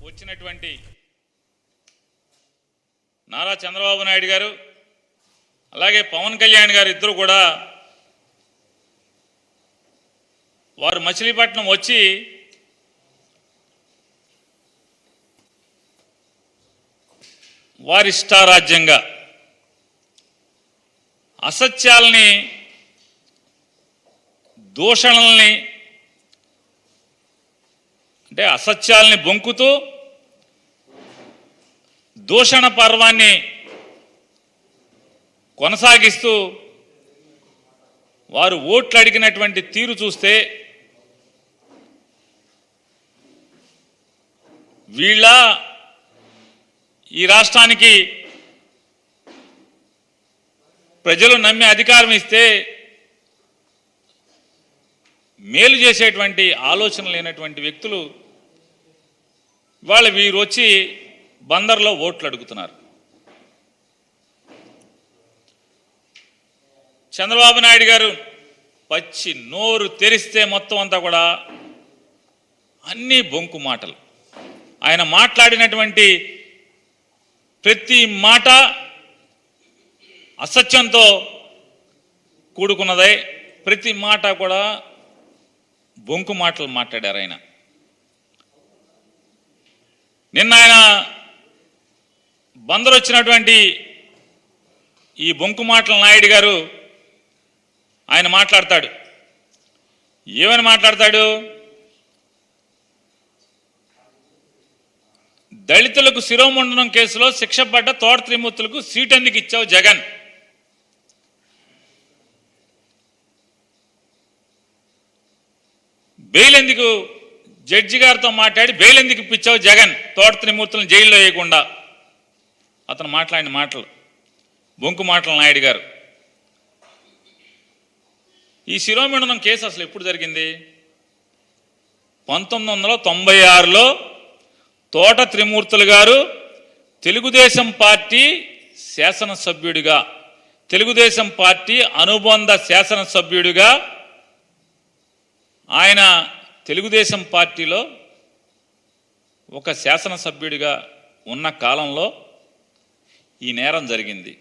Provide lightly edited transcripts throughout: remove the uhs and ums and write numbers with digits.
వచ్చినటువంటి నారా చంద్రబాబు నాయుడు గారు అలాగే పవన్ కళ్యాణ్ గారు ఇద్దరు కూడా వారు మచిలీపట్నం వచ్చి వారి ఇష్టారాజ్యంగా అసత్యాలని దూషణల్ని అంటే అసత్యాల్ని బొంకుతూ దూషణ పర్వాన్ని కొనసాగిస్తూ వారు ఓట్లు అడిగినటువంటి తీరు చూస్తే వీళ్ళ ఈ రాష్ట్రానికి ప్రజలు నమ్మి అధికారం ఇస్తే మేలు చేసేటువంటి ఆలోచన లేనటువంటి వ్యక్తులు వాళ్ళు వీరు వచ్చి బందర్లో ఓట్లు అడుగుతున్నారు. చంద్రబాబు నాయుడు గారు పచ్చి నోరు తెరిస్తే మొత్తం అంతా కూడా అన్నీ బొంకు మాటలు. ఆయన మాట్లాడినటువంటి ప్రతి మాట అసత్యంతో కూడుకున్నదే, ప్రతి మాట కూడా బొంకు మాటలు మాట్లాడారు ఆయన. నిన్న ఆయన బందరు వచ్చినటువంటి ఈ బొంకు మాటల నాయుడు గారు ఆయన మాట్లాడతాడు. ఏమని మాట్లాడతాడు? దళితులకు శిరోముండనం కేసులో శిక్ష పడ్డ తోట త్రిమూర్తులకు సీట్ ఎందుకు ఇచ్చావు జగన్? బెయిల్ ఎందుకు జడ్జి గారితో మాట్లాడి బెయిల్ ఎందుకు ఇప్పించావు జగన్ తోట త్రిమూర్తులను జైల్లో వేయకుండా? అతను మాట్లాడిన మాటలు బొంకు మాటల నాయుడు గారు. ఈ శిరోమండనం కేసు అసలు ఎప్పుడు జరిగింది? 1996లో తోట త్రిమూర్తులు గారు తెలుగుదేశం పార్టీ శాసనసభ్యుడిగా, తెలుగుదేశం పార్టీ అనుబంధ శాసనసభ్యుడిగా ఆయన తెలుగుదేశం పార్టీలో ఒక శాసనసభ్యుడిగా ఉన్న కాలంలో ఈ నేరం జరిగింది.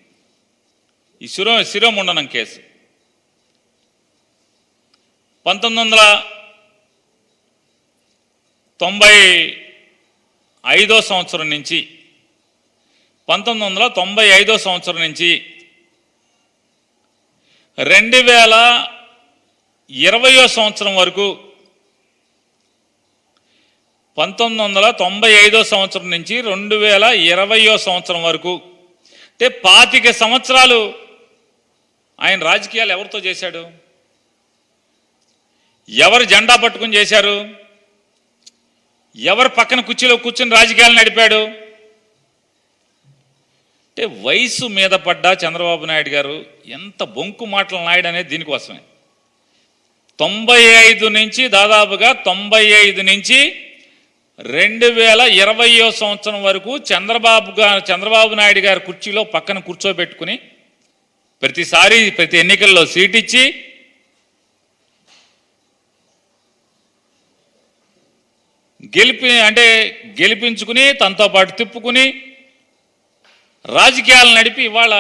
ఈ శిరోముండనం కేసు 1995 సంవత్సరం నుంచి 1995 సంవత్సరం నుంచి 2020 సంవత్సరం వరకు 1995 సంవత్సరం నుంచి 2020 సంవత్సరం వరకు అంటే 25 సంవత్సరాలు ఆయన రాజకీయాలు ఎవరితో చేశాడు? ఎవరు జెండా పట్టుకుని చేశారు? ఎవరు పక్కన కుర్చీలో కూర్చుని రాజకీయాలు నడిపాడు? అంటే వయసు మీద పడ్డ చంద్రబాబు నాయుడు గారు ఎంత బొంకు మాటల నాయుడు అనేది దీనికోసమే. 95 నుంచి దాదాపుగా 95 నుంచి 2020 సంవత్సరం వరకు చంద్రబాబు నాయుడు గారు కుర్చీలో పక్కన కూర్చోబెట్టుకుని ప్రతిసారి ప్రతి ఎన్నికల్లో సీట్ ఇచ్చి గెలిపించుకుని తనతో పాటు తిప్పుకుని రాజకీయాలు నడిపి ఇవాళ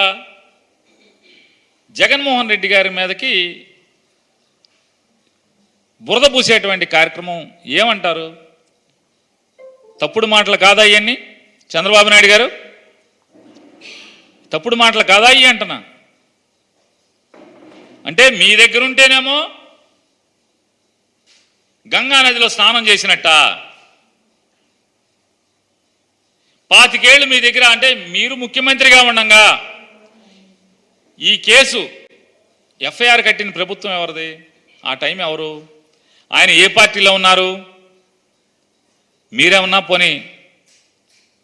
జగన్మోహన్ రెడ్డి గారి మీదకి బురద పూసేటువంటి కార్యక్రమం ఏమంటారు? తప్పుడు మాటలు కాదా ఇవన్నీ? చంద్రబాబు నాయుడు గారు తప్పుడు మాటలు కాదా ఇవి అంటున్నా. అంటే మీ దగ్గర ఉంటేనేమో గంగా నదిలో స్నానం చేసినట్ట, 25 ఏళ్ళు మీ దగ్గర అంటే మీరు ముఖ్యమంత్రిగా ఉండగా ఈ కేసు ఎఫ్ఐఆర్ కట్టిన ప్రభుత్వం ఎవరిది? ఆ టైం ఎవరు? ఆయన ఏ పార్టీలో ఉన్నారు? మీరేమన్నా పోనీ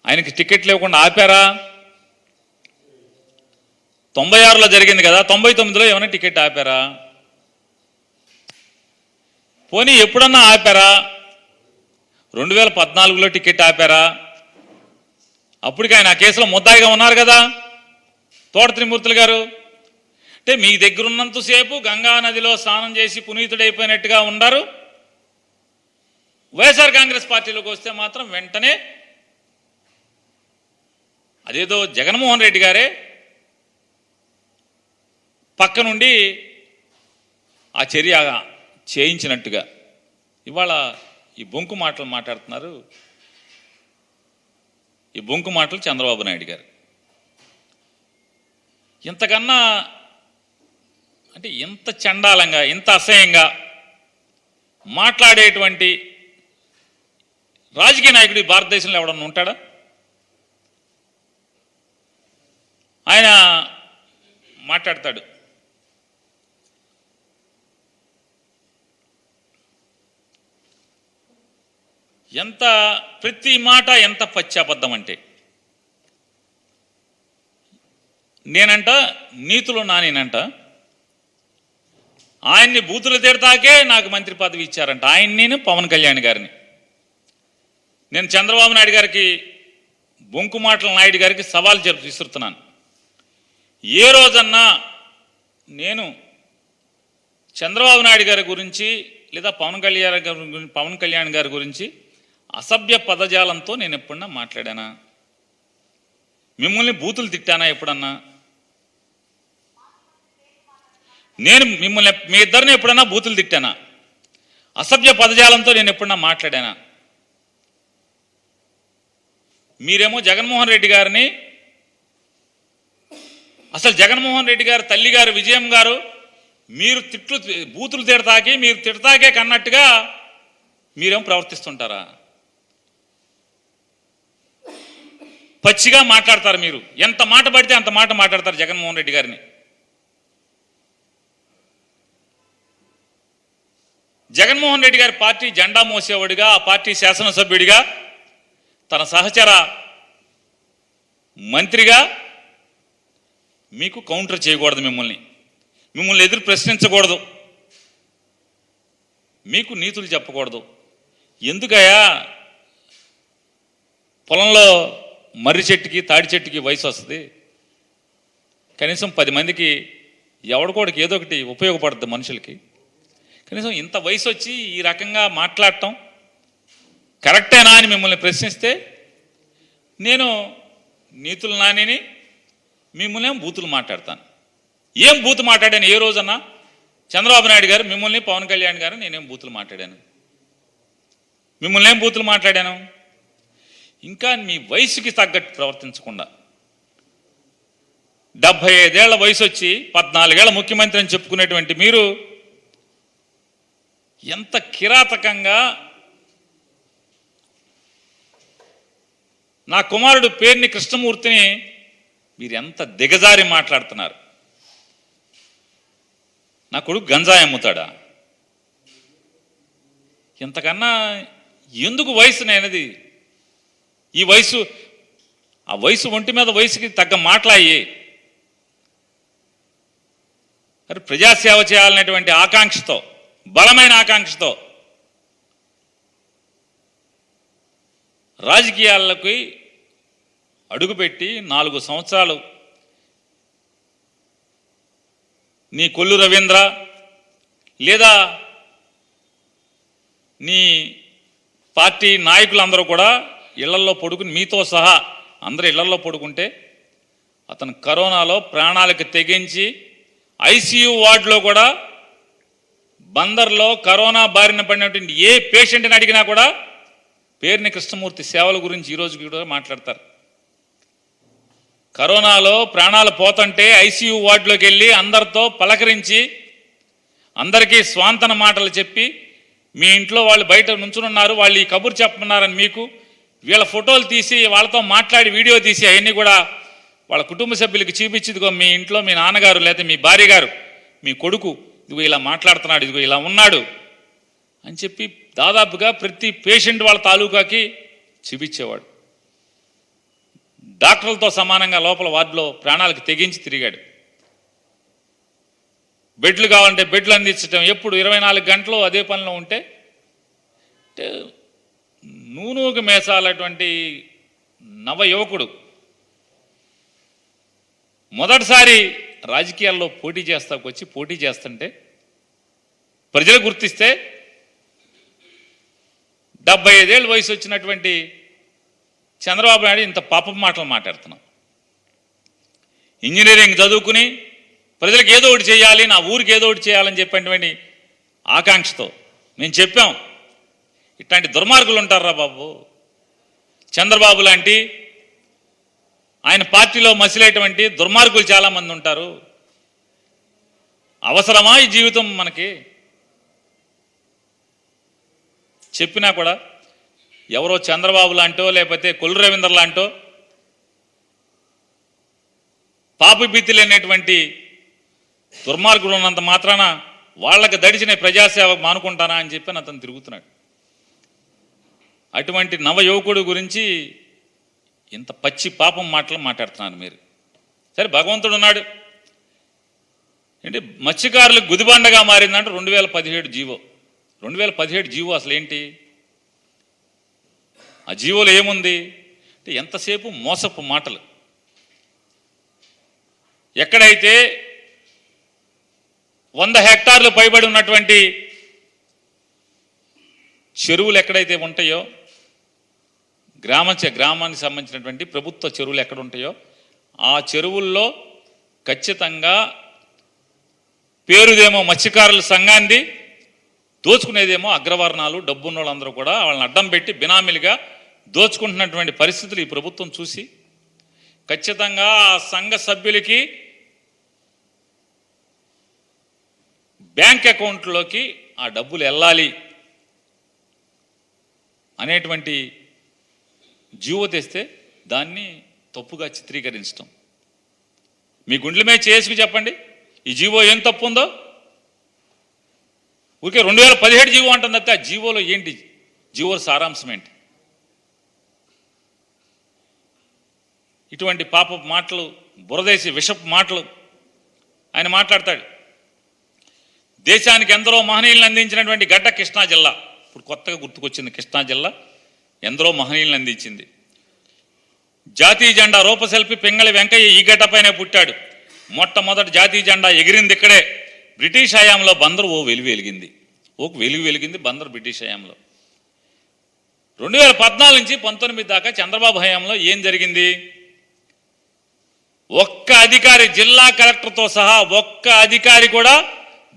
ఆయనకి టికెట్లు ఇవ్వకుండా ఆపారా? 96లో జరిగింది కదా, 99లో ఏమైనా టికెట్ ఆపారా? పోనీ ఎప్పుడన్నా ఆపారా? 2014లో టికెట్ ఆపారా? అప్పటికి ఆయన ఆ కేసులో ముద్దాయిగా ఉన్నారు కదా తోట త్రిమూర్తులు గారు. అంటే మీ దగ్గర ఉన్నంతసేపు గంగా నదిలో స్నానం చేసి పునీతుడైపోయినట్టుగా ఉన్నారు. వైఎస్ఆర్ కాంగ్రెస్ పార్టీలోకి వస్తే మాత్రం వెంటనే అదేదో జగన్మోహన్ రెడ్డి గారే పక్క నుండి ఆ చర్య చేయించినట్టుగా ఇవాళ ఈ బొంకు మాటలు మాట్లాడుతున్నారు. ఈ బొంకు మాటలు చంద్రబాబు నాయుడు గారు. ఇంతకన్నా అంటే ఇంత చండాలంగా, ఇంత అసహ్యంగా మాట్లాడేటువంటి రాజకీయ నాయకుడు భారతదేశంలో ఎవడన్నా ఉంటాడా? ఆయన మాట్లాడతాడు, ఎంత ప్రతి మాట ఎంత పచ్చాబద్ధం అంటే, నేనంట నీతులు నానేనంట, ఆయన్ని బూతులు తిడతాకే నాకు మంత్రి పదవి ఇచ్చారంట. నేను పవన్ కళ్యాణ్ గారిని, నేను చంద్రబాబు నాయుడు గారికి, బొంకు మాటల నాయుడు గారికి సవాల్ విసురుతున్నాను. ఏ రోజన్నా నేను చంద్రబాబు నాయుడు గారి గురించి లేదా పవన్ కళ్యాణ్ గారి గురించి అసభ్య పదజాలంతో నేను ఎప్పుడన్నా మాట్లాడానా? మిమ్మల్ని బూతులు తిట్టానా ఎప్పుడన్నా? నేను మిమ్మల్ని, మీ ఇద్దరిని ఎప్పుడన్నా బూతులు తిట్టానా? అసభ్య పదజాలంతో నేను ఎప్పుడన్నా మాట్లాడానా? మీరేమో జగన్మోహన్ రెడ్డి గారిని, అసలు జగన్మోహన్ రెడ్డి గారు తల్లి గారు విజయం గారు మీరు బూతులు తిడతాకి, మీరు తిడతాకే కన్నట్టుగా మీరేమో ప్రవర్తిస్తుంటారా? పచ్చిగా మాట్లాడతారు మీరు. ఎంత మాట పడితే అంత మాట మాట్లాడతారు జగన్మోహన్ రెడ్డి గారిని. జగన్మోహన్ రెడ్డి గారి పార్టీ జెండా మోసేవాడిగా, ఆ పార్టీ శాసనసభ్యుడిగా, తన సహచర మంత్రిగా మీకు కౌంటర్ చేయకూడదు, మిమ్మల్ని ఎదురు ప్రశ్నించకూడదు, మీకు నీతులు చెప్పకూడదు. ఎందుకయ్యా పొలంలో మర్రి చెట్టుకి తాడి చెట్టుకి వయసు వస్తుంది, కనీసం 10 మందికి ఎవడికోడికి ఏదో ఒకటి ఉపయోగపడుతుంది మనుషులకి. కనీసం ఇంత వయసు వచ్చి ఈ రకంగా మాట్లాడటం కరెక్టేనా అని మిమ్మల్ని ప్రశ్నిస్తే నేను నీతులు నానిని, మిమ్మల్ని బూతులు మాట్లాడతాను. ఏం బూతు మాట్లాడాను ఏ రోజన్నా? చంద్రబాబు నాయుడు గారు మిమ్మల్ని, పవన్ కళ్యాణ్ గారు నేనేం బూతులు మాట్లాడాను? మిమ్మల్ని ఏం బూతులు మాట్లాడాను? ఇంకా మీ వయసుకి తగ్గట్టు ప్రవర్తించకుండా 75 ఏళ్ల వయసు వచ్చి 14 ఏళ్ల ముఖ్యమంత్రి అని చెప్పుకునేటువంటి మీరు ఎంత కిరాతకంగా నా కుమారుడు పేర్ని కృష్ణమూర్తిని మీరు ఎంత దిగజారి మాట్లాడుతున్నారు. నా కొడుకు గంజాయి అమ్ముతాడా? ఇంతకన్నా ఎందుకు వయసునేది? ఈ వయసు, ఆ వయసు ఒంటి మీద వయసుకి తగ్గ మాట్లాయి. మరి ప్రజాసేవ చేయాలనేటువంటి ఆకాంక్షతో, బలమైన ఆకాంక్షతో రాజకీయాలకి అడుగుపెట్టి 4 సంవత్సరాలు నీ కొల్లు రవీంద్ర లేదా నీ పార్టీ నాయకులందరూ కూడా ఇళ్లల్లో పడుకుని, మీతో సహా అందరూ ఇళ్లల్లో పడుకుంటే అతను కరోనాలో ప్రాణాలకు తెగించి ఐసీయూ వార్డులో కూడా, బందర్లో కరోనా బారిన పడినటువంటి ఏ పేషెంట్ని అడిగినా కూడా పేర్ని కృష్ణమూర్తి సేవల గురించి ఈరోజు కూడా మాట్లాడతారు. కరోనాలో ప్రాణాలు పోతుంటే ఐసీయూ వార్డులోకి వెళ్ళి అందరితో పలకరించి, అందరికీ స్వాంతన మాటలు చెప్పి, మీ ఇంట్లో వాళ్ళు బయట నుంచునున్నారు, వాళ్ళు ఈ కబురు చెప్పమన్నారని మీకు వీళ్ళ ఫోటోలు తీసి వాళ్ళతో మాట్లాడి వీడియో తీసి అవన్నీ కూడా వాళ్ళ కుటుంబ సభ్యులకి చూపించి, ఇదిగో మీ ఇంట్లో మీ నాన్నగారు లేదా మీ భార్య గారు, మీ కొడుకు ఇదిగో ఇలా మాట్లాడుతున్నాడు, ఇదిగో ఇలా ఉన్నాడు అని చెప్పి దాదాపుగా ప్రతి పేషెంట్ వాళ్ళ తాలూకాకి చూపించేవాడు. డాక్టర్లతో సమానంగా లోపల వార్డులో ప్రాణాలకు తెగించి తిరిగాడు. బెడ్లు కావాలంటే బెడ్లు అందించడం, ఎప్పుడు 24 గంటలు అదే పనిలో ఉంటే నూనూగు మేసాలటువంటి నవ యువకుడు మొదటిసారి రాజకీయాల్లో పోటీ చేస్తుంటే ప్రజలు గుర్తిస్తే 75 ఏళ్ళ వయసు వచ్చినటువంటి చంద్రబాబు నాయుడు ఇంత పాపం మాటలు మాట్లాడుతున్నాం. ఇంజనీరింగ్ చదువుకుని ప్రజలకు ఏదో ఒకటి చేయాలి, నా ఊరికి ఏదో ఒకటి చేయాలని చెప్పేటువంటి ఆకాంక్షతో మేము చెప్పాం. ఇట్లాంటి దుర్మార్గులు ఉంటారా బాబు? చంద్రబాబు లాంటి ఆయన పార్టీలో మసిలేటువంటి దుర్మార్గులు చాలామంది ఉంటారు. అవసరమా ఈ జీవితం మనకి? చెప్పినా కూడా ఎవరో చంద్రబాబు లాంటో లేకపోతే కొల్లు రవీంద్ర లాంటో పాపభీతి లేనటువంటి దుర్మార్గులు ఉన్నంత మాత్రాన వాళ్ళకి దడిచిన ప్రజాసేవ మానుకుంటానా అని చెప్పి అతను తిరుగుతున్నాడు. అటువంటి నవ యువకుడు గురించి ఇంత పచ్చి పాపం మాటలు మాట్లాడుతున్నారు మీరు. సరే, భగవంతుడు ఉన్నాడు. ఏంటి మత్స్యకారులకు గుదిబండగా మారిందంటే 2017 జీవో. 2017 జీవో అసలు ఏంటి? ఆ జీవోలో ఏముంది అంటే ఎంతసేపు మోసపు మాటలు. ఎక్కడైతే 100 హెక్టార్లు పైబడి ఉన్నటువంటి చెరువులు ఎక్కడైతే ఉంటాయో, గ్రామానికి సంబంధించినటువంటి ప్రభుత్వ చెరువులు ఎక్కడ ఉంటాయో ఆ చెరువుల్లో ఖచ్చితంగా పేరుదేమో మత్స్యకారుల సంఘాన్ని, దోచుకునేదేమో అగ్రవర్ణాలు, డబ్బున్న వాళ్ళందరూ కూడా వాళ్ళని అడ్డం పెట్టి బినామీలుగా దోచుకుంటున్నటువంటి పరిస్థితులు ఈ ప్రభుత్వం చూసి ఖచ్చితంగా ఆ సంఘ సభ్యులకి బ్యాంక్ అకౌంట్లోకి ఆ డబ్బులు వెళ్ళాలి అనేటువంటి జీవో తెస్తే దాన్ని తప్పుగా చిత్రీకరించడం. మీ గుండెల మీద చేసుకు చెప్పండి, ఈ జీవో ఏం తప్పు ఉందో. ఊరికే 2017 జీవో అంటుంది తప్ప ఆ జీవోలో ఏంటి, జీవో సారాంశం ఏంటి? ఇటువంటి పాప మాటలు, బురదేసి విషపు మాటలు ఆయన మాట్లాడతాడు. దేశానికి ఎందరో మహనీయులను అందించినటువంటి గడ్డ కృష్ణా జిల్లా. ఇప్పుడు కొత్తగా గుర్తుకొచ్చింది కృష్ణా జిల్లా ఎందరో మహనీయులను అందించింది. జాతీయ జెండా రూపశిల్పి పింగళి వెంకయ్య ఈ గడ్డపైనే పుట్టాడు. మొట్టమొదటి జాతీయ జెండా ఎగిరింది ఇక్కడే. బ్రిటిష్ హయాంలో బందరు వెలుగు వెలిగింది బందరు బ్రిటిష్ హయాంలో. 2014 నుంచి 19 దాకా చంద్రబాబు హయాంలో ఏం జరిగింది? ఒక్క అధికారి, జిల్లా కలెక్టర్తో సహా ఒక్క అధికారి కూడా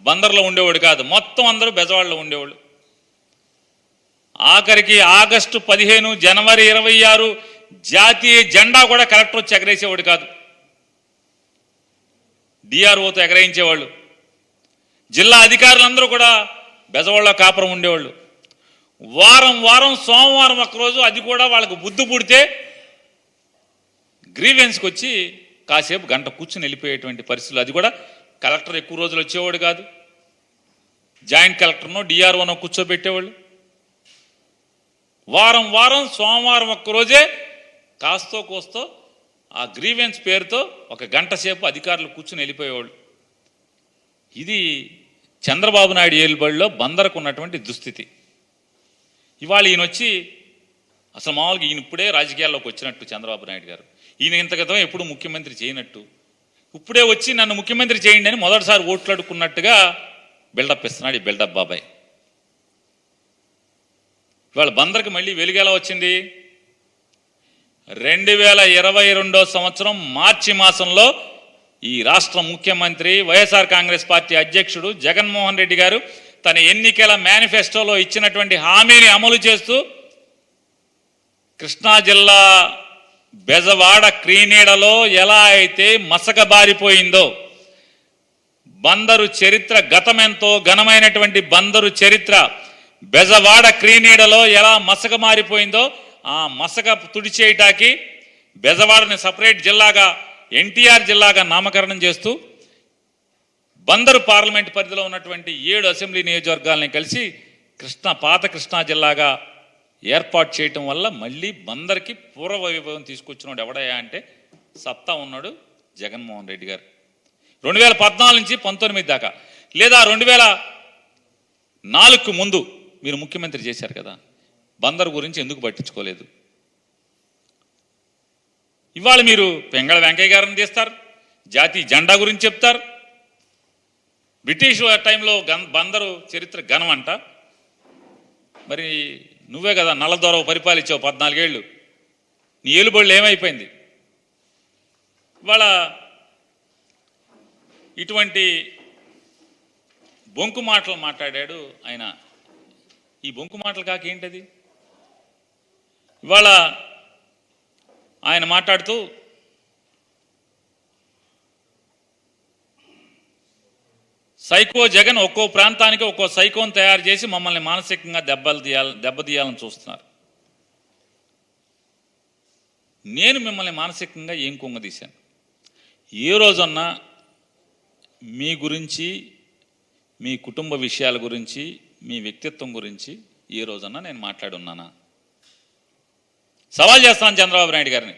బందర్లో ఉండేవాడు కాదు. మొత్తం అందరూ బెజవాడలో ఉండేవాళ్ళు. ఆఖరికి ఆగస్టు 15, జనవరి 26 జాతీయ జెండా కూడా కలెక్టర్ వచ్చి ఎగరేసేవాడు కాదు, డిఆర్ఓతో ఎగరేయించేవాళ్ళు. జిల్లా అధికారులందరూ కూడా బెజవాడలో కాపురం ఉండేవాళ్ళు. వారం సోమవారం ఒక్కరోజు అది కూడా వాళ్ళకు బుద్ధి పుడితే గ్రీవెన్స్కి వచ్చి కాసేపు గంట కూర్చుని వెళ్ళిపోయేటువంటి పరిస్థితులు. అది కూడా కలెక్టర్ ఎక్కువ రోజులు వచ్చేవాడు కాదు, జాయింట్ కలెక్టర్నో డిఆర్ఓనో కూర్చోబెట్టేవాళ్ళు. వారం సోమవారం ఒక్కరోజే కాస్తో కోస్తో ఆ గ్రీవెన్స్ పేరుతో ఒక గంట సేపు అధికారులు కూర్చుని వెళ్ళిపోయేవాళ్ళు. ఇది చంద్రబాబు నాయుడు ఏలుబడిలో బందరకు ఉన్నటువంటి దుస్థితి. ఇవాళ ఈయన వచ్చి అసలు మామూలుగా ఈయన ఇప్పుడే రాజకీయాల్లోకి వచ్చినట్టు చంద్రబాబు నాయుడు గారు, ఈయన ఇంత క్రితం ఎప్పుడు ముఖ్యమంత్రి చేయనట్టు, ఇప్పుడే వచ్చి నన్ను ముఖ్యమంత్రి చేయండి అని మొదటిసారి ఓట్లాడుకున్నట్టుగా బిల్డప్ ఇస్తున్నాడు ఈ బిల్డప్ బాబాయ్. ఇవాళ బందర్కి మళ్ళీ వెలుగేలా వచ్చింది? 2022 సంవత్సరం మార్చి మాసంలో ఈ రాష్ట్ర ముఖ్యమంత్రి, వైఎస్ఆర్ కాంగ్రెస్ పార్టీ అధ్యక్షుడు జగన్మోహన్ రెడ్డి గారు తన ఎన్నికల మేనిఫెస్టోలో ఇచ్చినటువంటి హామీని అమలు చేస్తూ కృష్ణా జిల్లా బెజవాడ క్రీనీడలో ఎలా అయితే మసకబారిపోయిందో, బందరు చరిత్ర గతమెంతో ఘనమైనటువంటి బందరు చరిత్ర బెజవాడ క్రీనీడలో ఎలా మసక మారిపోయిందో ఆ మసక తుడిచేయటానికి బెజవాడని సపరేట్ జిల్లాగా, ఎన్టీఆర్ జిల్లాగా నామకరణం చేస్తూ బందరు పార్లమెంట్ పరిధిలో ఉన్నటువంటి 7 అసెంబ్లీ నియోజకవర్గాలని కలిసి పాత కృష్ణా జిల్లాగా ఏర్పాటు చేయటం వల్ల మళ్ళీ బందర్కి పూర్వ వైభవం తీసుకొచ్చినాడు ఎవడయ్యా అంటే సత్తా ఉన్నాడు జగన్మోహన్ రెడ్డి గారు. 2014 నుంచి 19 దాకా, లేదా 2004కు ముందు మీరు ముఖ్యమంత్రి చేశారు కదా, బందరు గురించి ఎందుకు పట్టించుకోలేదు? ఇవాళ మీరు పింగళ వెంకయ్య గారిని తీస్తారు, జాతీయ జెండా గురించి చెప్తారు. బ్రిటిష్ టైంలో బందరు చరిత్ర ఘనం అంట. మరి నువ్వే కదా నల్లదొర పరిపాలించావు 14 ఏళ్ళు, నీ ఏలుబడులు ఏమైపోయింది? ఇవాళ ఇటువంటి బొంకు మాటలు మాట్లాడాడు ఆయన. ఈ బొంకు మాటలు కాక ఏంటది? ఇవాళ ఆయన మాట్లాడుతూ సైకో జగన్ ఒక్కో ప్రాంతానికి ఒక్కో సైకోను తయారు చేసి మమ్మల్ని మానసికంగా దెబ్బతీయాలని చూస్తున్నారు. నేను మిమ్మల్ని మానసికంగా ఏం కుంగదీశాను? ఏ రోజన్నా మీ గురించి, మీ కుటుంబ విషయాల గురించి, మీ వ్యక్తిత్వం గురించి ఏ రోజన్నా నేను మాట్లాడున్నానా? సవాల్ చేస్తాను చంద్రబాబు నాయుడు గారిని.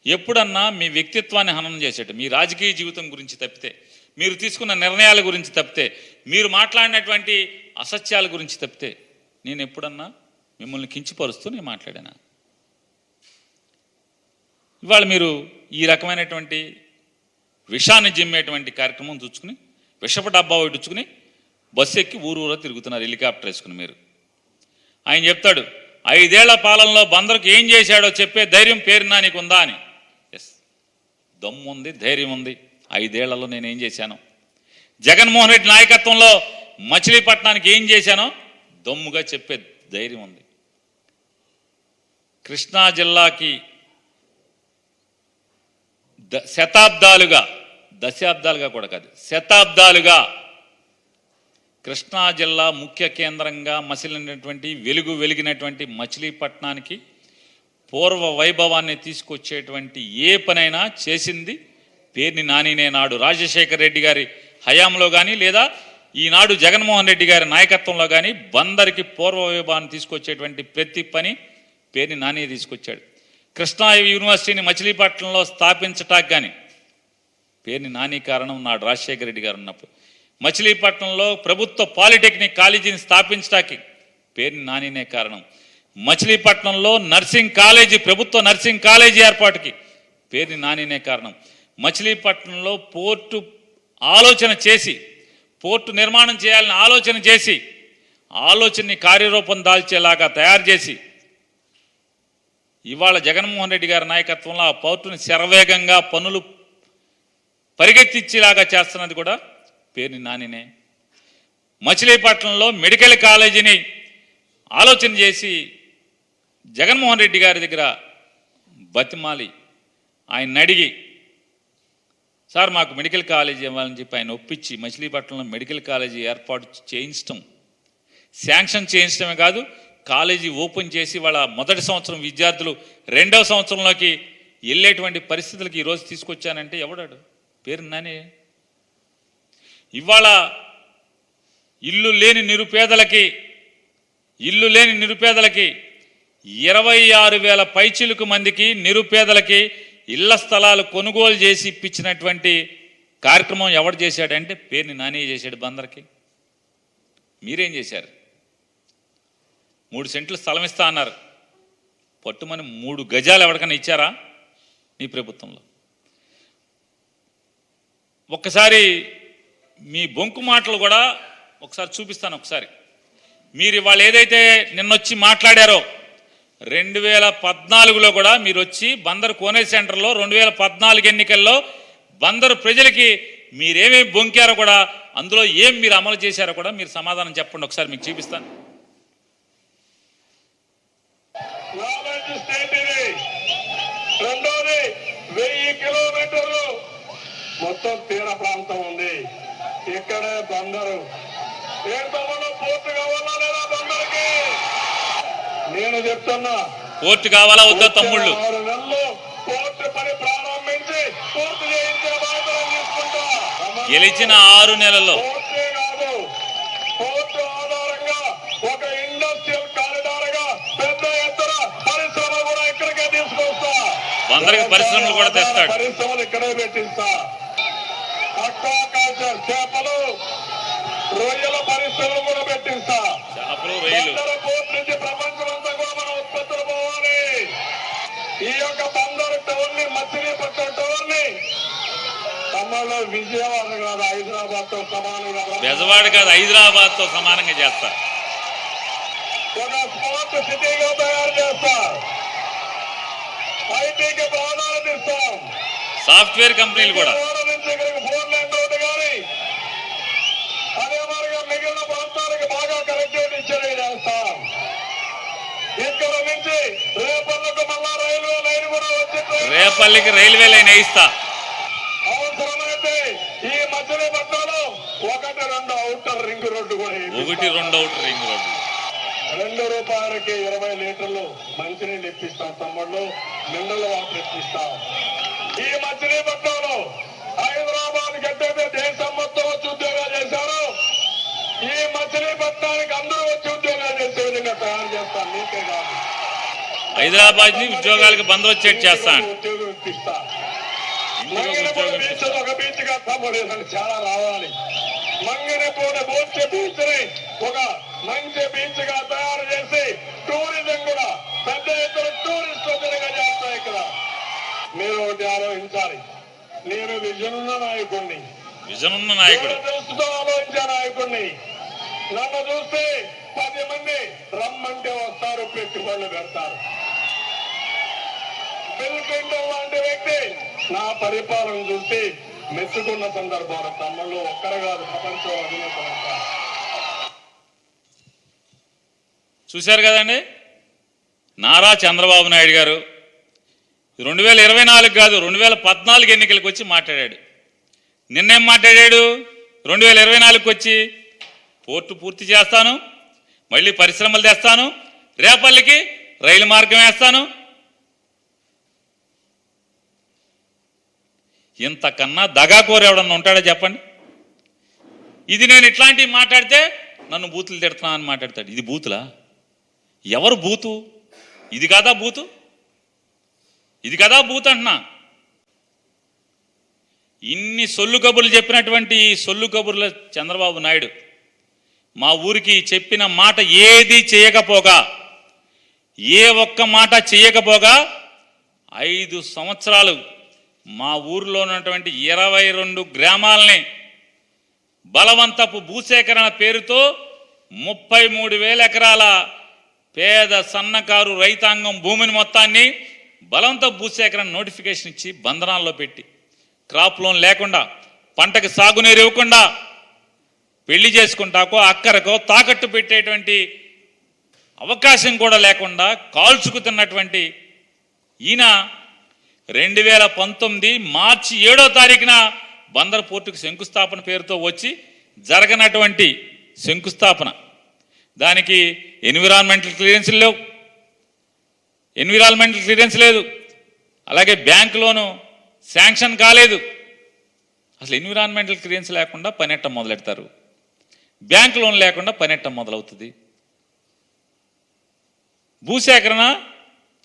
ఎప్పుడన్నా మీ వ్యక్తిత్వాన్ని హననం చేసేట, మీ రాజకీయ జీవితం గురించి తప్పితే, మీరు తీసుకున్న నిర్ణయాల గురించి తప్పితే, మీరు మాట్లాడినటువంటి అసత్యాల గురించి తప్పితే నేను ఎప్పుడన్నా మిమ్మల్ని కించపరుస్తూ నేను మాట్లాడానా? ఇవాళ మీరు ఈ రకమైనటువంటి విషాన్ని జిమ్మేటువంటి కార్యక్రమం చూసుకుని, విషపు డబ్బా ఇడ్చుకుని బస్సు ఎక్కి ఊరూరా తిరుగుతున్నారు హెలికాప్టర్ వేసుకుని. మీరు ఆయన చెప్తాడు 5 ఏళ్ల పాలనలో బందరుకు ఏం చేశాడో చెప్పే ధైర్యం పేరునా నీకు ఉందా అని. ఎస్, దమ్ము ఉంది, ధైర్యం ఉంది. 5 ఏళ్లలో నేనేం చేశాను, జగన్మోహన్ రెడ్డి నాయకత్వంలో మచిలీపట్నానికి ఏం చేశానో దమ్ముగా చెప్పే ధైర్యం ఉంది. కృష్ణా జిల్లాకి దశాబ్దాలుగా కూడా కాదు, శతాబ్దాలుగా కృష్ణా జిల్లా ముఖ్య కేంద్రంగా మసిలినటువంటి, వెలిగినటువంటి మచిలీపట్నానికి పూర్వ వైభవాన్ని తీసుకొచ్చేటువంటి ఏ పనైనా చేసింది పేర్ని నానినే. నాడు రాజశేఖర రెడ్డి గారి హయాంలో కానీ, లేదా ఈనాడు జగన్మోహన్ రెడ్డి గారి నాయకత్వంలో కానీ బందరికి పూర్వ వైభవాన్ని తీసుకొచ్చేటువంటి ప్రతి పని పేర్ని నాని తీసుకొచ్చాడు. కృష్ణా యూనివర్సిటీని మచిలీపట్నంలో స్థాపించటానికి కానీ పేర్ని నాని కారణం. నాడు రాజశేఖర రెడ్డి గారు ఉన్నప్పుడు మచిలీపట్నంలో ప్రభుత్వ పాలిటెక్నిక్ కాలేజీని స్థాపించడానికి పేర్ని నానినే కారణం. మచిలీపట్నంలో నర్సింగ్ కాలేజీ, ప్రభుత్వ నర్సింగ్ కాలేజీ ఏర్పాటుకి పేర్ని నానినే కారణం. మచిలీపట్నంలో పోర్టు ఆలోచన చేసి, పోర్టు నిర్మాణం చేయాలని ఆలోచన చేసి, ఆలోచనని కార్యరూపం దాల్చేలాగా తయారు చేసి ఇవాళ జగన్మోహన్ రెడ్డి గారి నాయకత్వంలో ఆ పోర్టుని శరవేగంగా పనులు పరిగెత్తిచ్చేలాగా చేస్తున్నది కూడా పేర్ని నానినే. మచిలీపట్నంలో మెడికల్ కాలేజీని ఆలోచన చేసి జగన్మోహన్ రెడ్డి గారి దగ్గర బతిమాలి ఆయన అడిగి, సార్ మాకు మెడికల్ కాలేజీ ఇవ్వాలని చెప్పి ఆయన ఒప్పించి మచిలీపట్నంలో మెడికల్ కాలేజీ ఏర్పాటు చేయించడం, శాంక్షన్ చేయించడమే కాదు, కాలేజీ ఓపెన్ చేసి వాళ్ళ మొదటి సంవత్సరం విద్యార్థులు 2వ సంవత్సరంలోకి వెళ్ళేటువంటి పరిస్థితులకి ఈరోజు తీసుకొచ్చానంటే ఎవడాడు? పేరు నాని. ఇవాళ ఇల్లు లేని నిరుపేదలకి 26,000 పైచిలుకు మందికి నిరుపేదలకి ఇళ్ల స్థలాలు కొనుగోలు చేసి ఇప్పించినటువంటి కార్యక్రమం ఎవడు చేశాడంటే పేర్ని నాని చేశాడు. బందరికి మీరేం చేశారు? 3 సెంట్లు స్థలం ఇస్తా అన్నారు, పట్టుమని 3 గజాలు ఎవరికైనా ఇచ్చారా నీ ప్రభుత్వంలో? ఒక్కసారి మీ బొంకు మాటలు కూడా ఒకసారి చూపిస్తాను. ఒకసారి మీరు ఇవాళ ఏదైతే నిన్నొచ్చి మాట్లాడారో 2014లో కూడా మీరు వచ్చి బందరు కోనేరు సెంటర్లో 2014 ఎన్నికల్లో బందరు ప్రజలకి మీరేమేమి బొంకారో కూడా, అందులో ఏం మీరు అమలు చేశారో కూడా మీరు సమాధానం చెప్పండి. ఒకసారి మీకు చూపిస్తాను. రెండోది 1000 కిలోమీటర్లు మొత్తం తీర ప్రాంతం ఉంది. ఇక్కడే బందరు. ఏర్పడంలో పోర్టు కావాలా లేదా బందరికి? నేను చెప్తున్నా, పోర్టు కావాలా వద్దా తమ్ముళ్ళు? 6 నెలలు పోర్టు పని ప్రారంభించి పూర్తి చేయించే బాధ్యత తీసుకుంటా. గెలిచిన 6 నెలల్లో పోర్టే కాదు, పోర్టు ఆధారంగా ఒక ఇండస్ట్రియల్ కారిడార్ గా పెద్ద ఎత్తున పరిశ్రమ కూడా ఇక్కడికే తీసుకొస్తా. బందరికి పరిశ్రమలు కూడా తెస్తాడు. పరిశ్రమలు ఇక్కడే పెట్టిస్తా. అక్వాకల్చర్, చేపలు, రొయ్యల పరిశ్రమలు కూడా పెట్టిస్తా. బందరు పోర్టు నుంచి ప్రపంచం అంతా కూడా మన ఉత్పత్తులు పోవాలి. ఈ యొక్క బందరు టౌన్ ని, మచిలీపట్నం టౌన్ ని తమలో విజయవాడ కాదు, హైదరాబాద్ తో సమానంగా, బెజవాడ కాదు, హైదరాబాద్ తో సమానంగా చేస్తా. ఒక స్మార్ట్ సిటీగా తయారు చేస్తా. ఐటీకి ప్రాధాన్యత ఇస్తాం. సాఫ్ట్వేర్ కంపెనీలు కూడా నుంచి ఇక్కడికి 4 లైన్ రోడ్డు కానీ అదే మరిగా మిగిలిన ప్రాంతాలకు బాగా కనెక్టివిటీ చేస్తాం. ఇక్కడ నుంచి రేపల్లకు మళ్ళా రైల్వే లైన్ కూడా వచ్చి రేపల్లికి రైల్వే లైన్ వేయిస్తా. అవసరమైతే ఈ మచిలీపట్నంలో 1-2 అవుటర్ రింగ్ రోడ్డు కూడా 1-2 అవుటర్ రింగ్ రోడ్డు. ₹2 20 లీటర్లు మంచినీళ్ళు ఇప్పిస్తాం తమ్ముళ్ళు, మినరల్ వాటర్ ఇప్పిస్తాం. ఈ మచిలీపట్నంలో హైదరాబాద్ కట్టయితే దేశం మొత్తం వచ్చి ఉద్యోగాలు చేశారు. ఈ మచిలీపట్నానికి అందరూ వచ్చి ఉద్యోగాలు చేసే విధంగా తయారు చేస్తాం. మీకే కాదు, హైదరాబాద్ ని ఉద్యోగాలకు బంద్ వచ్చేట్టు చేస్తాను. ఉద్యోగం ఇప్పిస్తా. మంగినపూడి బీచ్ ఒక బీచ్ గా తమ్ముడు చాలా రావాలి. మంగినపూడి బీచ్ ని ఒక మంచి బీచ్ గా తయారు చేసి టూరిజం కూడా పెద్ద ఎత్తున టూరిస్టులు తిరిగా చేస్తాయి. ఇక్కడ మీరు ఒకటి ఆలోచించాలి, నేను విజన్ ఉన్న నాయకుడిని, దృష్టితో ఆలోచించే నాయకుడిని. నన్ను చూస్తే 10 మంది రమ్మంటే వస్తారు, పెట్టుబడులు పెడతారు. బిల్ క్లింటన్ లాంటి వ్యక్తి నా పరిపాలన చూసి మెచ్చుకున్న సందర్భాలు తమ్ముళ్ళు ఒక్కరు కాదు, ప్రపంచం అధినేత. చూశారు కదండి, నారా చంద్రబాబు నాయుడు గారు 2024 కాదు 2014 ఎన్నికలకు వచ్చి మాట్లాడాడు. నిన్నేం మాట్లాడాడు? 2024కి వచ్చి పోర్టు పూర్తి చేస్తాను, మళ్ళీ పరిశ్రమలు తెస్తాను, రేపల్లికి రైలు మార్గం వేస్తాను. ఇంతకన్నా దగాకోరు ఎవడన్నా ఉంటాడా చెప్పండి? ఇది నేను ఇట్లాంటివి మాట్లాడితే నన్ను బూతులు తిడుతున్నా అని మాట్లాడతాడు. ఇది బూతులా? ఎవరు బూతు? ఇది కదా బూతు, ఇది కదా బూత్ అంటున్నా. ఇన్ని సొల్లు కబుర్లు చెప్పినటువంటి సొల్లు కబుర్ల చంద్రబాబు నాయుడు మా ఊరికి చెప్పిన మాట ఏది చేయకపోగా, ఏ ఒక్క మాట చేయకపోగా 5 సంవత్సరాలు మా ఊరిలో ఉన్నటువంటి 22 గ్రామాలని బలవంతపు భూసేకరణ పేరుతో 33,000 ఎకరాల పేద సన్నకారు రైతాంగం భూమిని మొత్తాన్ని బలవంతపు భూసేకరణ నోటిఫికేషన్ ఇచ్చి బంధనాల్లో పెట్టి, క్రాప్ లోన్ లేకుండా, పంటకి సాగునీరు ఇవ్వకుండా, పెళ్లి చేసుకుంటాకో అక్కరకో తాకట్టు పెట్టేటువంటి అవకాశం కూడా లేకుండా కాల్చుకు తిన్నటువంటి ఈయన 2019 మార్చి 7వ తారీఖున బందర్ పోర్టుకు శంకుస్థాపన పేరుతో వచ్చి జరగనటువంటి శంకుస్థాపన, దానికి ఎన్విరాన్మెంటల్ క్లియరెన్స్ లేదు, అలాగే బ్యాంక్ లోను శాంక్షన్ కాలేదు. అసలు ఎన్విరాన్మెంటల్ క్లియరెన్స్ లేకుండా పనెట్టం మొదలెడతారు, బ్యాంక్ లోన్ లేకుండా పనెట్టం మొదలవుతుంది. భూసేకరణ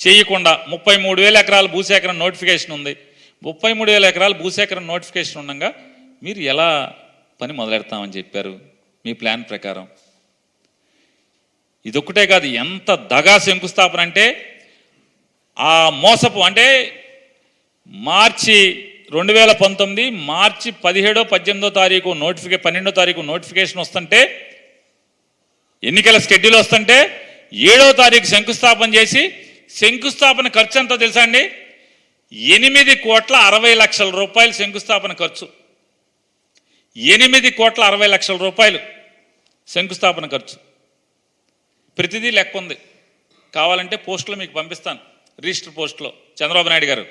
చేయకుండా 33,000 ఎకరాల భూసేకరణ నోటిఫికేషన్ ఉంది. 33,000 ఎకరాల భూసేకరణ నోటిఫికేషన్ ఉండగా మీరు ఎలా పని మొదలెడతామని చెప్పారు మీ ప్లాన్ ప్రకారం? ఇదొక్కటే కాదు, ఎంత దగా శంకుస్థాపన అంటే ఆ మోసపు అంటే మార్చి 2019 మార్చి 17, 18వ తారీఖు 12వ తారీఖు నోటిఫికేషన్ వస్తుంటే, ఎన్నికల షెడ్యూల్ వస్తుంటే 7వ తారీఖు శంకుస్థాపన చేసి, శంకుస్థాపన ఖర్చు ఎంతో తెలుసా అండి? 8,60,00,000 రూపాయలు శంకుస్థాపన ఖర్చు. 8,60,00,000 రూపాయలు శంకుస్థాపన ఖర్చు. ప్రతిదీ లెక్క ఉంది, కావాలంటే పోస్టులో మీకు పంపిస్తాను, రిజిస్టర్ పోస్టులో. చంద్రబాబు నాయుడు గారు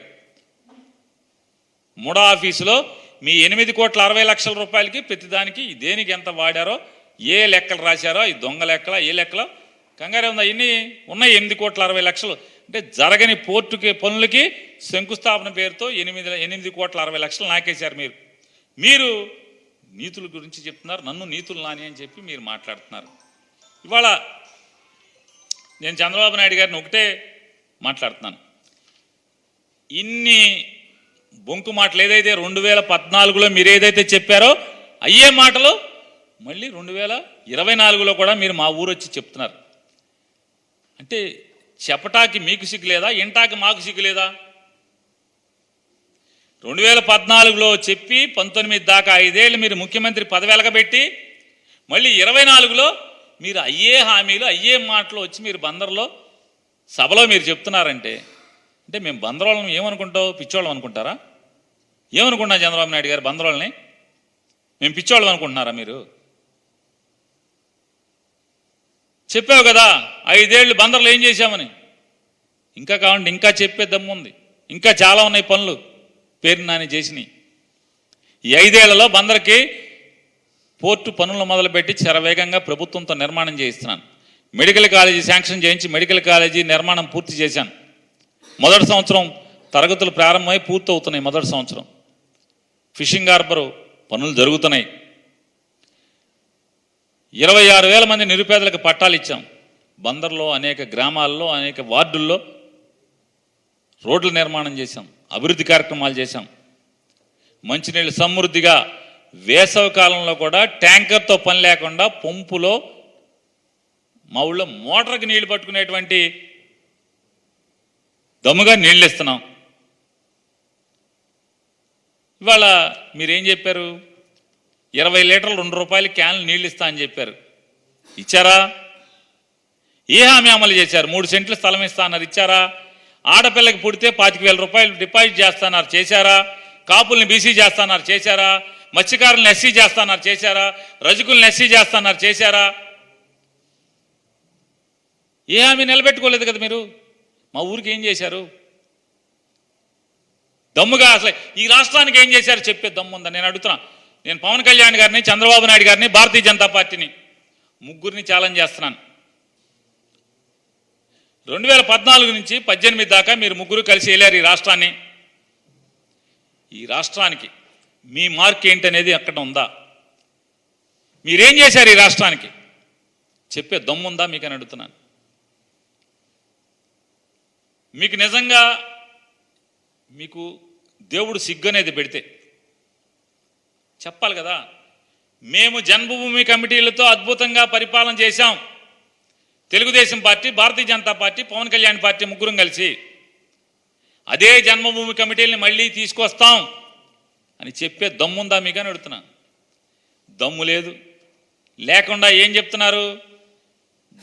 ముడా ఆఫీసులో మీ 8,60,00,000 రూపాయలకి ప్రతిదానికి దేనికి ఎంత వాడారో, ఏ లెక్కలు రాశారో, ఈ దొంగ లెక్కల ఏ లెక్కలో కంగారే ఉందా? ఇన్ని ఉన్నాయి. 8,60,00,000 అంటే జరగని పోర్టుకి పనులకి శంకుస్థాపన పేరుతో 8,60,00,000 నాకేశారు. మీరు నీతుల గురించి చెప్తున్నారు, నన్ను నీతులు నాని అని చెప్పి మీరు మాట్లాడుతున్నారు. ఇవాళ నేను చంద్రబాబు నాయుడు గారిని ఒకటే మాట్లాడుతున్నాను, ఇన్ని బొంకు మాటలు ఏదైతే 2014లో మీరు ఏదైతే చెప్పారో అయ్యే మాటలు మళ్ళీ 2024లో కూడా మీరు మా ఊరు వచ్చి చెప్తున్నారు. అంటే చెప్పటానికి మీకు సిగ్గులేదా? ఇంటాకి మాకు సిగ్గులేదా? 2014లో చెప్పి 19 దాకా 5 ఏళ్ళు మీరు ముఖ్యమంత్రి పదవి వెలగబెట్టి, మళ్ళీ 24లో మీరు అయ్యే హామీలు అయ్యే మాటలు వచ్చి మీరు బందర్లో సభలో మీరు చెప్తున్నారంటే, అంటే మేము బందరోళ్ళం ఏమనుకుంటావు? పిచ్చోళ్ళం అనుకుంటారా? ఏమనుకున్నా చంద్రబాబు నాయుడు గారు బందరోళ్ళని? మేము పిచ్చోళ్ళం అనుకుంటున్నారా మీరు? చెప్పావు కదా 5 ఏళ్ళు బందర్లో ఏం చేశామని. ఇంకా కావండి, ఇంకా చెప్పే దమ్ముంది. ఇంకా చాలా ఉన్నాయి పనులు పేరు నాని చేసినాయి. ఈ 5 ఏళ్లలో బందర్కి పోర్టు పనులు మొదలుపెట్టి శరవేగంగా ప్రభుత్వంతో నిర్మాణం చేయిస్తున్నాను. మెడికల్ కాలేజీ శాంక్షన్ చేయించి మెడికల్ కాలేజీ నిర్మాణం పూర్తి చేశాను. మొదటి సంవత్సరం తరగతులు ప్రారంభమై పూర్తి అవుతున్నాయి. మొదటి సంవత్సరం ఫిషింగ్ హార్బర్ పనులు జరుగుతున్నాయి. 26,000 మంది నిరుపేదలకు పట్టాలు ఇచ్చాం. బందర్లో అనేక గ్రామాల్లో అనేక వార్డుల్లో రోడ్ల నిర్మాణం చేశాం, అభివృద్ధి కార్యక్రమాలు చేశాం. మంచినీళ్ళు సమృద్ధిగా వేసవి కాలంలో కూడా ట్యాంకర్తో పని లేకుండా పంపులో మా ఊళ్ళో మోటార్కి నీళ్లు పట్టుకునేటువంటి దమ్ముగా నీళ్ళు ఇస్తున్నాం. ఇవాళ మీరేం చెప్పారు? 20 లీటర్లు 2 రూపాయలు క్యాన్లు నీళ్ళు ఇస్తా అని చెప్పారు. ఇచ్చారా? ఏ హామీ అమలు చేశారు? 3 సెంట్లు స్థలం ఇస్తా అన్నారు, ఇచ్చారా? ఆడపిల్లకి పుడితే 25,000 రూపాయలు డిపాజిట్ చేస్తాన్నారు, చేశారా? కాపుల్ని బీసీ చేస్తాన్నారు, చేశారా? మత్స్యకారులను ఎస్సీ చేస్తాన్నారు, చేశారా? రజకుల్ని ఎస్సీ చేస్తాన్నారు, చేశారా? ఏ హామీ నిలబెట్టుకోలేదు కదా మీరు. మా ఊరికి ఏం చేశారు? దమ్ముగా అసలు ఈ రాష్ట్రానికి ఏం చేశారు చెప్పే దమ్ము ఉందని నేను అడుగుతున్నా. నేను పవన్ కళ్యాణ్ గారిని, చంద్రబాబు నాయుడు గారిని, భారతీయ జనతా పార్టీని ముగ్గురిని ఛాలెంజ్ చేస్తున్నాను. 2014 నుంచి 18 దాకా మీరు ముగ్గురు కలిసి వెళ్ళారు ఈ రాష్ట్రాన్ని. ఈ రాష్ట్రానికి మీ మార్క్ ఏంటనేది అక్కడ ఉందా? మీరేం చేశారు ఈ రాష్ట్రానికి చెప్పే దమ్ముందా మీకు అని అడుగుతున్నాను. మీకు నిజంగా మీకు దేవుడు సిగ్గు అనేది పెడితే చెప్పాలి కదా. మేము జన్మభూమి కమిటీలతో అద్భుతంగా పరిపాలన చేశాం. Telugu Desam party, Bharatiya Janata party, Pawan Kalyan party ముగ్గురం కలిసి అదే జన్మభూమి కమిటీలని మళ్ళీ తీసుకొస్తాం అని చెప్పే దమ్ముందా మీకు అని అడుగుతున్నా. దమ్ము లేదు. లేకుండా ఏం చెప్తున్నారు?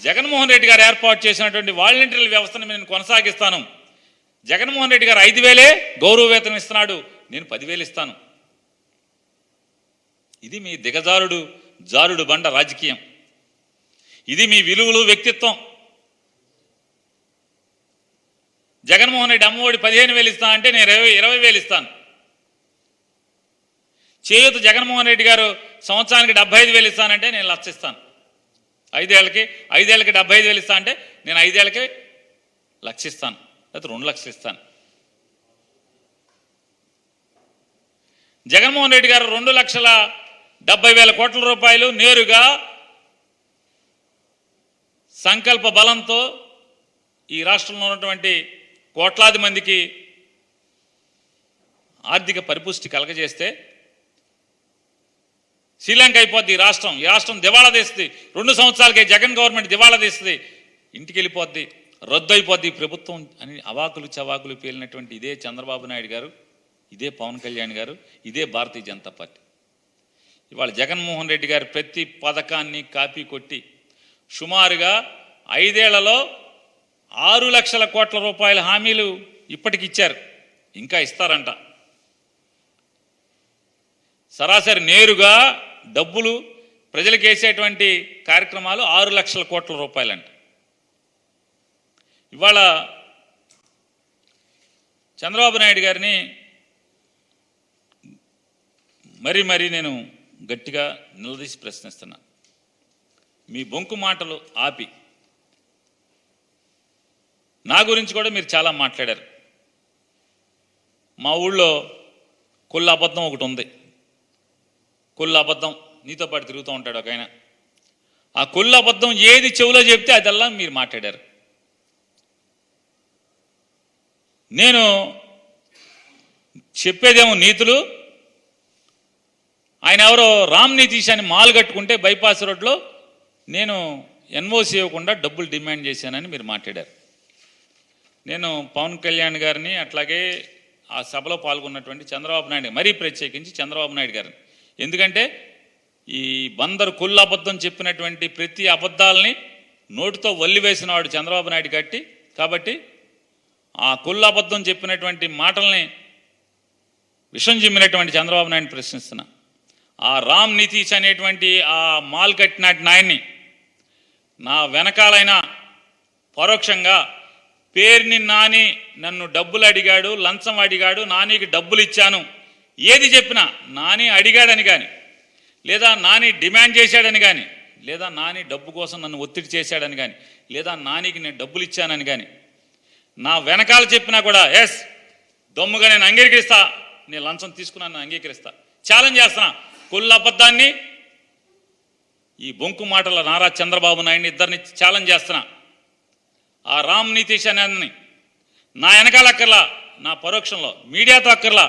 జగన్మోహన్ రెడ్డి గారు ఏర్పాటు చేసినటువంటి వాలంటీర్ల వ్యవస్థను నేను కొనసాగిస్తాను. జగన్మోహన్ రెడ్డి గారు 5,000 గౌరవ వేతనం ఇస్తున్నాడు, నేను 10,000 ఇస్తాను. ఇది మీ జారుడు బండ రాజకీయం. ఇది మీ విలువలు, వ్యక్తిత్వం. జగన్మోహన్ రెడ్డి అమ్మఒడి 15,000 ఇస్తా అంటే నేను 20,000 ఇస్తాను. చేయూత జగన్మోహన్ రెడ్డి గారు సంవత్సరానికి 75,000 ఇస్తానంటే నేను 1,00,000 ఇస్తాను. 5 ఏళ్ళకి 75,000 ఇస్తా అంటే నేను 5 ఏళ్ళకి 1,00,000 ఇస్తాను, లేకపోతే 2 లక్షలు ఇస్తాను. జగన్మోహన్ రెడ్డి గారు 2,70,000 కోట్ల రూపాయలు నేరుగా సంకల్ప బలంతో ఈ రాష్ట్రంలో ఉన్నటువంటి కోట్లాది మందికి ఆర్థిక పరిపుష్టి కలగజేస్తే శ్రీలంక అయిపోద్ది ఈ రాష్ట్రం. ఈ రాష్ట్రం దివాళా తీస్తుంది. 2 సంవత్సరాలకే జగన్ గవర్నమెంట్ దివాళా తీస్తుంది, ఇంటికి వెళ్ళిపోద్ది, రద్దు అయిపోద్ది ప్రభుత్వం అని అవాకులు చవాకులు పేలినటువంటి ఇదే చంద్రబాబు నాయుడు గారు, ఇదే పవన్ కళ్యాణ్ గారు, ఇదే భారతీయ జనతా పార్టీ. ఇవాళ జగన్మోహన్ రెడ్డి గారు ప్రతి పథకాన్ని కాపీ కొట్టి సుమారుగా 5 ఏళ్లలో 6 లక్షల కోట్ల రూపాయల హామీలు ఇప్పటికి ఇచ్చారు, ఇంకా ఇస్తారంట. సరాసరి నేరుగా డబ్బులు ప్రజలకు వేసేటువంటి కార్యక్రమాలు 6 లక్షల కోట్ల రూపాయలంట. ఇవాళ చంద్రబాబు నాయుడు గారిని మరీ నేను గట్టిగా నిలదీసి ప్రశ్నిస్తున్నా. మీ బొంకు మాటలు ఆపి నా గురించి కూడా మీరు చాలా మాట్లాడారు. మా ఊళ్ళో కొల్లు అబద్ధం ఒకటి ఉంది. కొల్లు అబద్ధం నీతో పాటు తిరుగుతూ ఉంటాడు ఒక ఆయన. ఆ కొల్లు అబద్ధం ఏది చెవులో చెప్తే అదల్లా మీరు మాట్లాడారు. నేను చెప్పేదేమో నీతులు. ఆయన ఎవరో రామ్ నితీష్ అని మాల్ కట్టుకుంటే బైపాస్ రోడ్లో నేను ఎన్ఓసి ఇవ్వకుండా డబ్బులు డిమాండ్ చేశానని మీరు మాట్లాడారు. నేను పవన్ కళ్యాణ్ గారిని అట్లాగే ఆ సభలో పాల్గొన్నటువంటి చంద్రబాబు నాయుడు, మరీ ప్రత్యేకించి చంద్రబాబు నాయుడు గారిని, ఎందుకంటే ఈ బందరు కొల్లు అబద్ధం చెప్పినటువంటి ప్రతి అబద్ధాలని నోటితో వల్లివేసిన వాడు చంద్రబాబు నాయుడు కాబట్టి ఆ కొల్లు అబద్ధం చెప్పినటువంటి మాటల్ని విషం జిమ్మినటువంటి చంద్రబాబు నాయుడిని ప్రశ్నిస్తున్నా. ఆ రామ్ నితీష్ అనేటువంటి ఆ మాల్ కట్టినట్టు నాయన్ని నా వెనకాలైనా పరోక్షంగా పేరుని నాని నన్ను డబ్బులు అడిగాడు, లంచం అడిగాడు, నానికి డబ్బులు ఇచ్చాను, ఏది చెప్పినా నాని అడిగాడని కానీ, లేదా నాని డిమాండ్ చేశాడని కానీ, లేదా నాని డబ్బు కోసం నన్ను ఒత్తిడి చేశాడని కానీ, లేదా నానికి నేను డబ్బులు ఇచ్చానని కానీ, నా వెనకాల చెప్పినా కూడా ఎస్ దమ్ముగా నేను అంగీకరిస్తా, నేను లంచం తీసుకున్నాను అంగీకరిస్తా, ఛాలెంజ్ చేస్తున్నా. కుళ్ళ అబద్ధాన్ని, ఈ బొంకు మాటల నారా చంద్రబాబు నాయుడిని ఇద్దరిని ఛాలెంజ్ చేస్తున్నా. ఆ రామ్ నితీష్ అనేని నా వెనకాల అక్కర్లా, నా పరోక్షంలో మీడియాతో అక్కర్లా,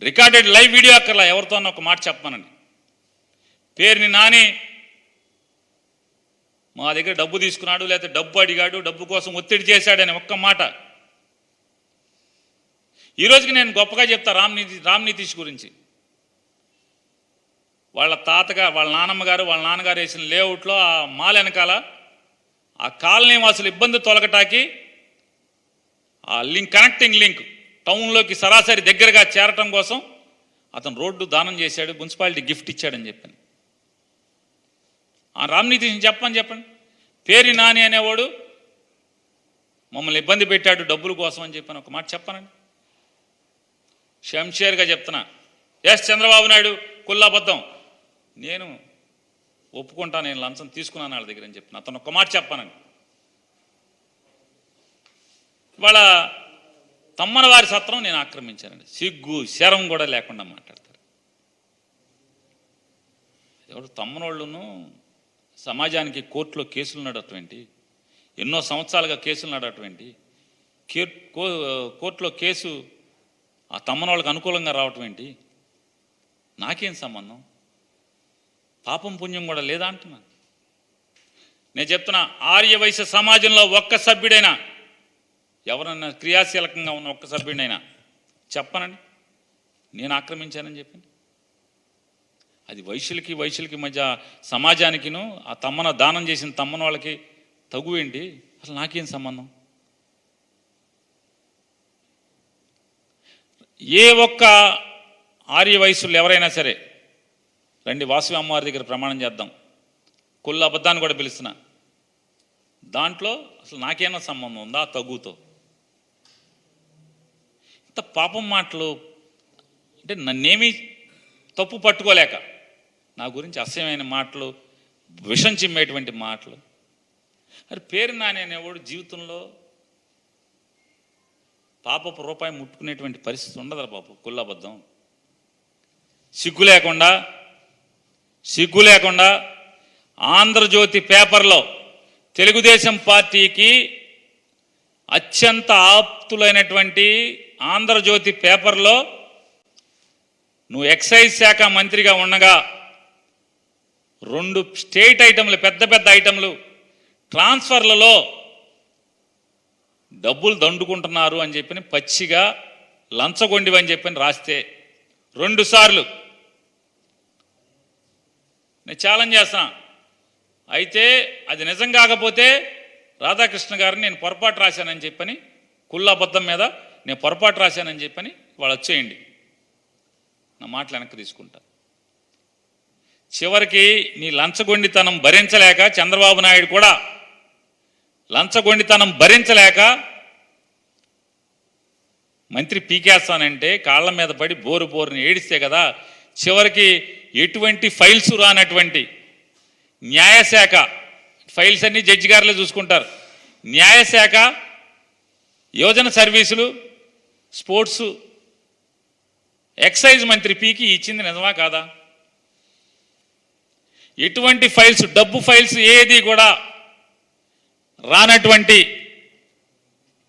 రికార్డెడ్ లైవ్ వీడియో అక్కర్లా, ఎవరితో ఒక మాట చెప్పమనండి. పేరుని నాని మా దగ్గర డబ్బు తీసుకున్నాడు, లేకపోతే డబ్బు అడిగాడు, డబ్బు కోసం ఒత్తిడి చేశాడని ఒక్క మాట. ఈరోజుకి నేను గొప్పగా చెప్తా రామ్ నితీష్ గురించి. వాళ్ళ తాతగా, వాళ్ళ నాన్నమ్మ గారు, వాళ్ళ నాన్నగారు వేసిన లేఅవుట్లో ఆ మాల్ వెనకాల ఆ కాలనీ వాసులు ఇబ్బంది తొలగటానికి ఆ కనెక్టింగ్ లింక్ టౌన్లోకి సరాసరి దగ్గరగా చేరటం కోసం అతను రోడ్డు దానం చేశాడు, మున్సిపాలిటీ గిఫ్ట్ ఇచ్చాడని చెప్పాను. ఆ రామ్ నితీష్ని చెప్పండి. పేరు నాని అనేవాడు మమ్మల్ని ఇబ్బంది పెట్టాడు డబ్బుల కోసం అని చెప్పాను, ఒక మాట చెప్పానండి. షంషేర్గా చెప్తున్నా, ఎస్ చంద్రబాబు నాయుడు కుళ్ళబద్ధం, నేను ఒప్పుకుంటా, నేను లంచం తీసుకున్నాను వాళ్ళ దగ్గర అని చెప్పిన, అతను ఒక్క మాట చెప్పానండి. ఇవాళ తమ్మన వారి సత్రం నేను ఆక్రమించానండి, సిగ్గు శరం కూడా లేకుండా మాట్లాడతారు. ఎవరు తమ్మనోళ్ళను సమాజానికి కోర్టులో కేసులు నడటువంటి, ఎన్నో సంవత్సరాలుగా కేసులు నడటువంటి, కోర్టులో కేసు ఆ తమ్మనోళ్ళకి అనుకూలంగా రావటం ఏంటి? నాకేం సంబంధం? పాపం పుణ్యం కూడా లేదా అంటున్నాను. నేను చెప్తున్నా, ఆర్యవైశ్య సమాజంలో ఒక్క సభ్యుడైనా, ఎవరన్నా క్రియాశీలకంగా ఉన్న ఒక్క సభ్యుడైనా చెప్పనండి నేను ఆక్రమించానని చెప్పింది. అది వైశ్యులకి మధ్య సమాజానికిను ఆ తమ్మన దానం చేసిన తమ్మన వాళ్ళకి తగు ఏంటి? అసలు నాకేం సంబంధం? ఏ ఒక్క ఆర్య వయస్సులు ఎవరైనా సరే రండి, వాసవి అమ్మవారి దగ్గర ప్రమాణం చేద్దాం, కుళ్ళ అబద్ధాన్ని కూడా పిలుస్తున్నా. దాంట్లో అసలు నాకేమైనా సంబంధం ఉందా తగుతో? ఇంత పాపం మాటలు అంటే నన్నేమీ తప్పు పట్టుకోలేక నా గురించి అసహ్యమైన మాటలు, విషం చిమ్మేటువంటి మాటలు. మరి పేరు నాని అనేవాడు జీవితంలో పాపపు రూపాయి ముట్టుకునేటువంటి పరిస్థితి ఉండదురా బాబు. కుళ్ళబద్ధం, సిగ్గు లేకుండా ఆంధ్రజ్యోతి పేపర్లో తెలుగుదేశం పార్టీకి అత్యంత ఆప్తులైనటువంటి ఆంధ్రజ్యోతి పేపర్లో నువ్వు ఎక్సైజ్ శాఖ మంత్రిగా ఉండగా 2 స్టేట్ ఐటమ్లు, పెద్ద ఐటమ్లు ట్రాన్స్ఫర్లలో డబ్బులు దండుకుంటున్నారు అని చెప్పి పచ్చిగా లంచగొండివని చెప్పి రాస్తే 2 సార్లు నేను ఛాలెంజ్ చేస్తాను. అయితే అది నిజం కాకపోతే రాధాకృష్ణ గారిని నేను పొరపాటు రాశానని చెప్పని, కుళ్ళబద్ధం మీద నేను పొరపాటు రాశానని చెప్పని వాళ్ళు వచ్చేయండి, నా మాటలు వెనక్కి తీసుకుంటా. చివరికి నీ లంచగొండితనం భరించలేక చంద్రబాబు నాయుడు కూడా లంచగొండితనం భరించలేక మంత్రి పీకేస్తానంటే కాళ్ళ మీద పడి బోరుని ఏడిస్తే కదా చివరికి ఎటువంటి ఫైల్స్ రానటువంటి న్యాయశాఖ, ఫైల్స్ అన్నీ జడ్జి గారులే చూసుకుంటారు, న్యాయశాఖ, యువజన సర్వీసులు, స్పోర్ట్స్, ఎక్సైజ్ మంత్రి పీకి ఇచ్చింది నిజమా కాదా? ఎటువంటి ఫైల్స్, డబ్బు ఫైల్స్ ఏది కూడా రానటువంటి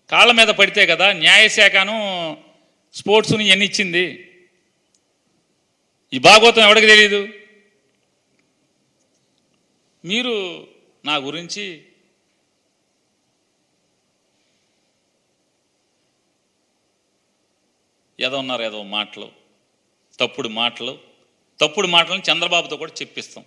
కాళ్ళ మీద పడితే కదా న్యాయశాఖను, స్పోర్ట్స్ని ఎన్ని ఇచ్చింది. ఈ భాగవతం ఎవరికి తెలియదు? మీరు నా గురించి ఏదో మాటలు, తప్పుడు మాటలను చంద్రబాబుతో కూడా చెప్పిస్తాం.